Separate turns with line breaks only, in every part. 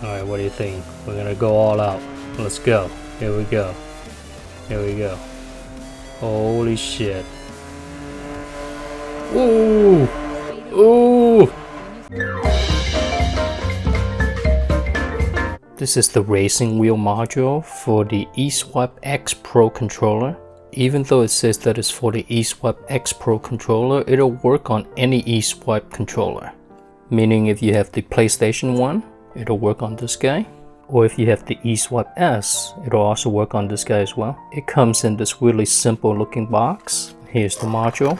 Alright, what do you think? We're gonna go all out. Let's go. Here we go. Here we go. Holy shit. Ooh! Ooh! This is the racing wheel module for the Eswap X Pro controller. Even though it says that it's for the Eswap X Pro controller, it'll work on any Eswap controller. Meaning if you have the PlayStation 1, it'll work on this guy. Or if you have the Eswap S, it'll also work on this guy as well. It comes in this really simple looking box. Here's the module.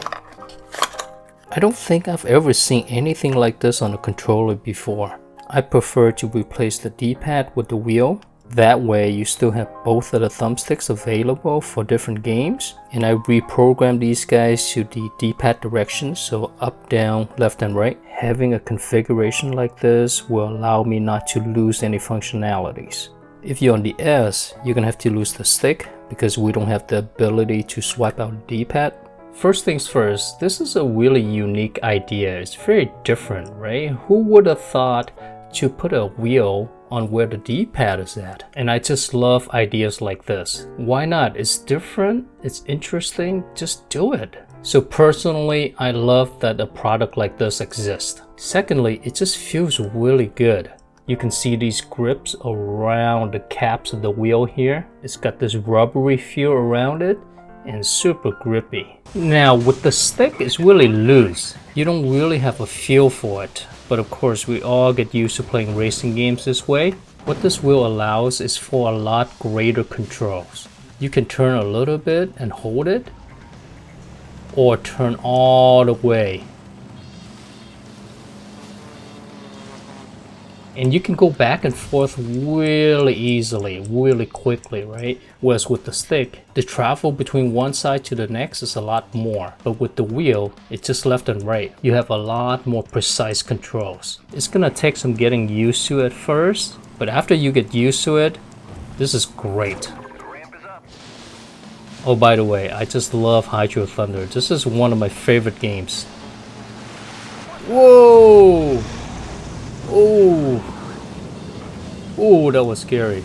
I don't think I've ever seen anything like this on a controller before. I prefer to replace the D-pad with the wheel. That way you still have both of the thumbsticks available for different games. And I reprogrammed these guys to the D-pad directions, so up, down, left and right. Having a configuration like this will allow me not to lose any functionalities. If you're on the S, you're gonna have to lose the stick because we don't have the ability to swipe out the D-pad. First things first, this is a really unique idea. It's very different, right? Who would have thought to put a wheel on where the D-pad is at? And I just love ideas like this. Why not? It's different, it's interesting, just do it. So personally, I love that a product like this exists. Secondly, it just feels really good. You can see these grips around the caps of the wheel here. It's got this rubbery feel around it and super grippy. Now with the stick, it's really loose. You don't really have a feel for it. But of course, we all get used to playing racing games this way. What this wheel allows is for a lot greater controls. You can turn a little bit and hold it, or turn all the way. And you can go back and forth really easily, really quickly, right? Whereas with the stick, the travel between one side to the next is a lot more. But with the wheel, it's just left and right. You have a lot more precise controls. It's gonna take some getting used to at first, but after you get used to it, this is great. Oh, by the way, I just love Hydro Thunder. This is one of my favorite games. Whoa! Oh, oh, that was scary.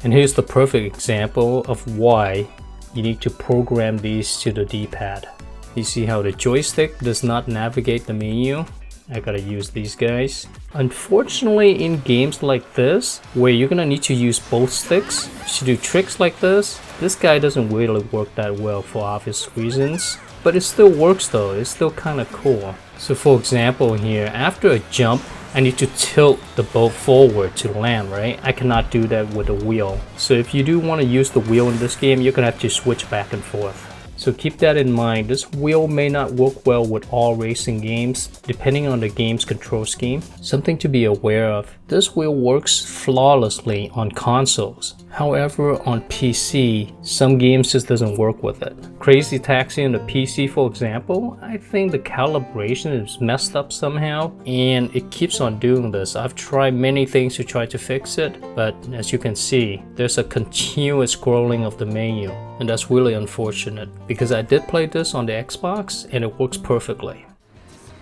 And here's the perfect example of why you need to program these to the D-pad. You see how the joystick does not navigate the menu? I gotta use these guys. Unfortunately, in games like this, where you're gonna need to use both sticks to do tricks like this guy doesn't really work that well for obvious reasons. But it still works though, it's still kinda cool. So for example here, after a jump, I need to tilt the boat forward to land, right? I cannot do that with a wheel. So if you do want to use the wheel in this game, you're gonna have to switch back and forth. So keep that in mind. This wheel may not work well with all racing games, depending on the game's control scheme. Something to be aware of, this wheel works flawlessly on consoles. However, on PC, some games just doesn't work with it. Crazy Taxi on the PC, for example, I think the calibration is messed up somehow, and it keeps on doing this. I've tried many things to try to fix it, but as you can see, there's a continuous scrolling of the menu, and that's really unfortunate, because I did play this on the Xbox, and it works perfectly.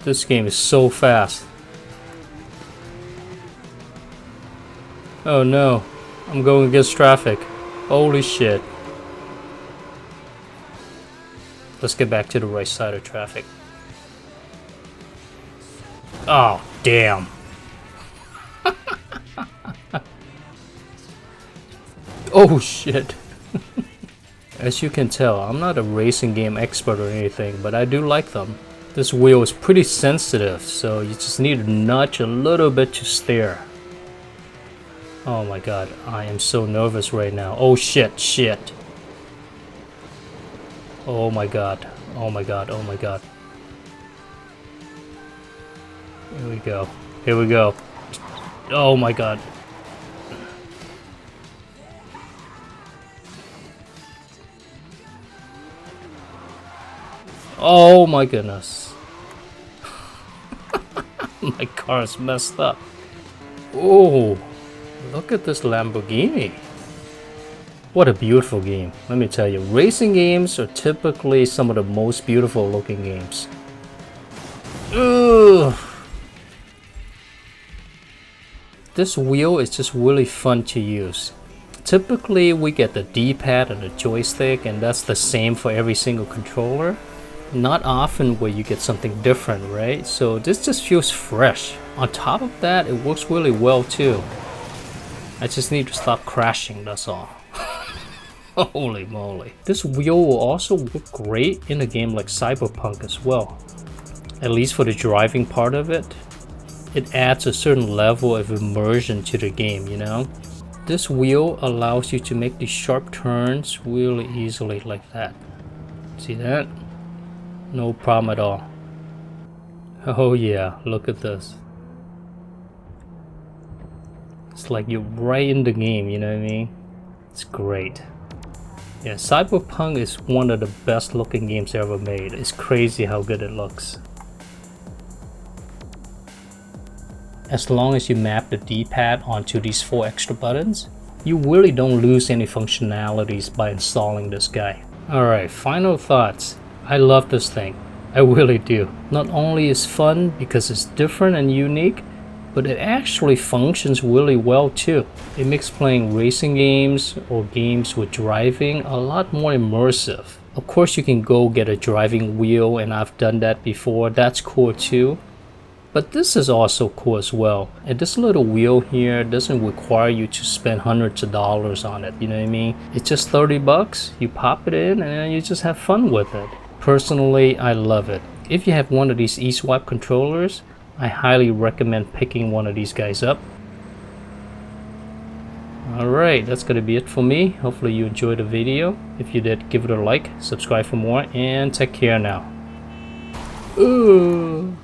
This game is so fast. Oh no. I'm going against traffic. Holy shit. Let's get back to the right side of traffic. Oh, damn. Oh shit. As you can tell, I'm not a racing game expert or anything, but I do like them. This wheel is pretty sensitive, so you just need to nudge a little bit to steer. Oh my god, I am so nervous right now. Oh shit, shit. Oh my god, oh my god, oh my god. Here we go, here we go. Oh my god. Oh my goodness. My car is messed up. Oh. Look at this Lamborghini. What a beautiful game. Let me tell you, racing games are typically some of the most beautiful looking games. Ugh. This wheel is just really fun to use. Typically we get the D-pad and the joystick, and that's the same for every single controller. Not often where you get something different, right? So this just feels fresh. On top of that, it works really well too. I just need to stop crashing, that's all. Holy moly. This wheel will also work great in a game like Cyberpunk as well. At least for the driving part of it. It adds a certain level of immersion to the game, you know? This wheel allows you to make these sharp turns really easily like that. See that? No problem at all. Oh yeah, look at this. It's like you're right in the game, you know what I mean? It's great. Yeah, Cyberpunk is one of the best looking games ever made. It's crazy how good it looks. As long as you map the D-pad onto these 4 extra buttons, you really don't lose any functionalities by installing this guy. Alright, final thoughts. I love this thing. I really do. Not only is fun because it's different and unique, but it actually functions really well too. It makes playing racing games or games with driving a lot more immersive. Of course you can go get a driving wheel, and I've done that before. That's cool too. But this is also cool as well. And this little wheel here doesn't require you to spend hundreds of dollars on it, you know what I mean? It's just 30 bucks, you pop it in and then you just have fun with it. Personally, I love it. If you have one of these Eswap controllers, I highly recommend picking one of these guys up. Alright, that's gonna be it for me. Hopefully you enjoyed the video. If you did, give it a like, subscribe for more, and take care now. Ooh.